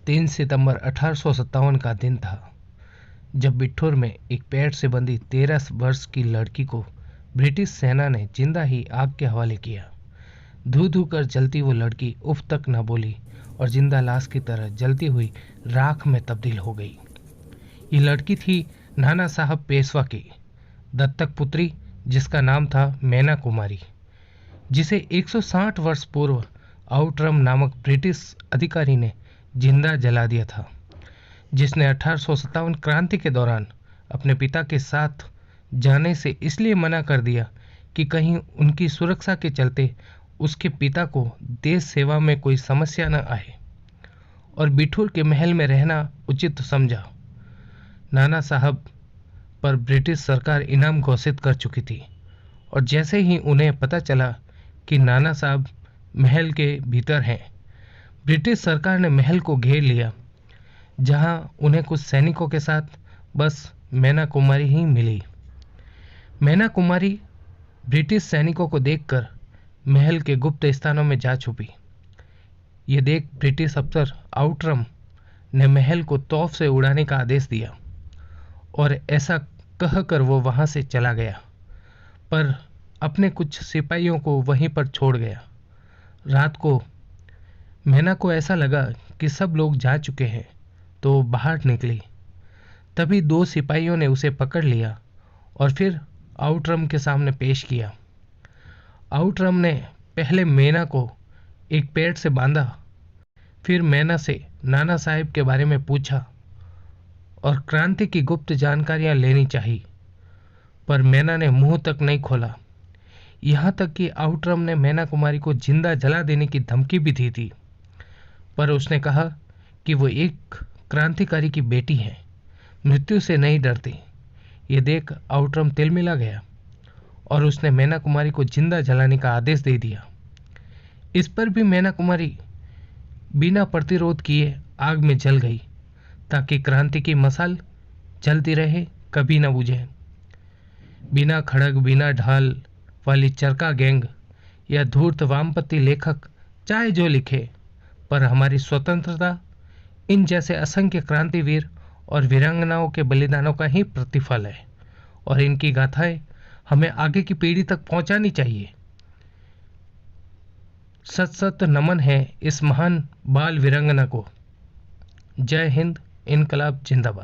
3 सितंबर 1857 का दिन था जब बिठूर में एक पेड़ से बंधी 13 वर्ष की लड़की को ब्रिटिश सेना ने जिंदा ही आग के हवाले किया। धू धू कर जलती वो लड़की उफ तक न बोली और जिंदा लाश की तरह जलती हुई राख में तब्दील हो गई। ये लड़की थी नाना साहब पेशवा की दत्तक पुत्री, जिसका नाम था मैना कुमारी, जिसे 160 वर्ष पूर्व आउटरम नामक ब्रिटिश अधिकारी ने जिंदा जला दिया था, जिसने 1857 क्रांति के दौरान अपने पिता के साथ जाने से इसलिए मना कर दिया कि कहीं उनकी सुरक्षा के चलते उसके पिता को देश सेवा में कोई समस्या न आए, और बिठूर के महल में रहना उचित समझा। नाना साहब पर ब्रिटिश सरकार इनाम घोषित कर चुकी थी, और जैसे ही उन्हें पता चला कि नाना साहब महल के भीतर हैं, ब्रिटिश सरकार ने महल को घेर लिया, जहां उन्हें कुछ सैनिकों के साथ बस मैना कुमारी ही मिली। मैना कुमारी ब्रिटिश सैनिकों को देखकर महल के गुप्त स्थानों में जा छुपी। ये देख ब्रिटिश अफसर आउटरम ने महल को तोप से उड़ाने का आदेश दिया, और ऐसा कहकर वो वहां से चला गया, पर अपने कुछ सिपाहियों को वहीं पर छोड़ गया। रात को मैना को ऐसा लगा कि सब लोग जा चुके हैं, तो वो बाहर निकली। तभी 2 सिपाहियों ने उसे पकड़ लिया और फिर आउटरम के सामने पेश किया। आउटरम ने पहले मैना को एक पेड़ से बांधा, फिर मैना से नाना साहब के बारे में पूछा और क्रांति की गुप्त जानकारियां लेनी चाहिए, पर मैना ने मुंह तक नहीं खोला। यहां तक कि आउटरम ने मैना कुमारी को जिंदा जला देने की धमकी भी दी थी, पर उसने कहा कि वो एक क्रांतिकारी की बेटी है, मृत्यु से नहीं डरती। ये देख आउटरम तिलमिला गया और उसने मैना कुमारी को जिंदा जलाने का आदेश दे दिया। इस पर भी मैना कुमारी बिना प्रतिरोध किए आग में जल गई, ताकि क्रांति की मशाल जलती रहे, कभी न बुझे। बिना खड़ग बिना ढाल वाली चरखा गैंग या धूर्त वामपंथी लेखक चाहे जो लिखे, पर हमारी स्वतंत्रता इन जैसे असंख्य क्रांतिवीर और वीरांगनाओं के बलिदानों का ही प्रतिफल है, और इनकी गाथाएं हमें आगे की पीढ़ी तक पहुंचानी चाहिए। सत सत नमन है इस महान बाल वीरांगना को। जय हिंद, इनकलाब जिंदाबाद।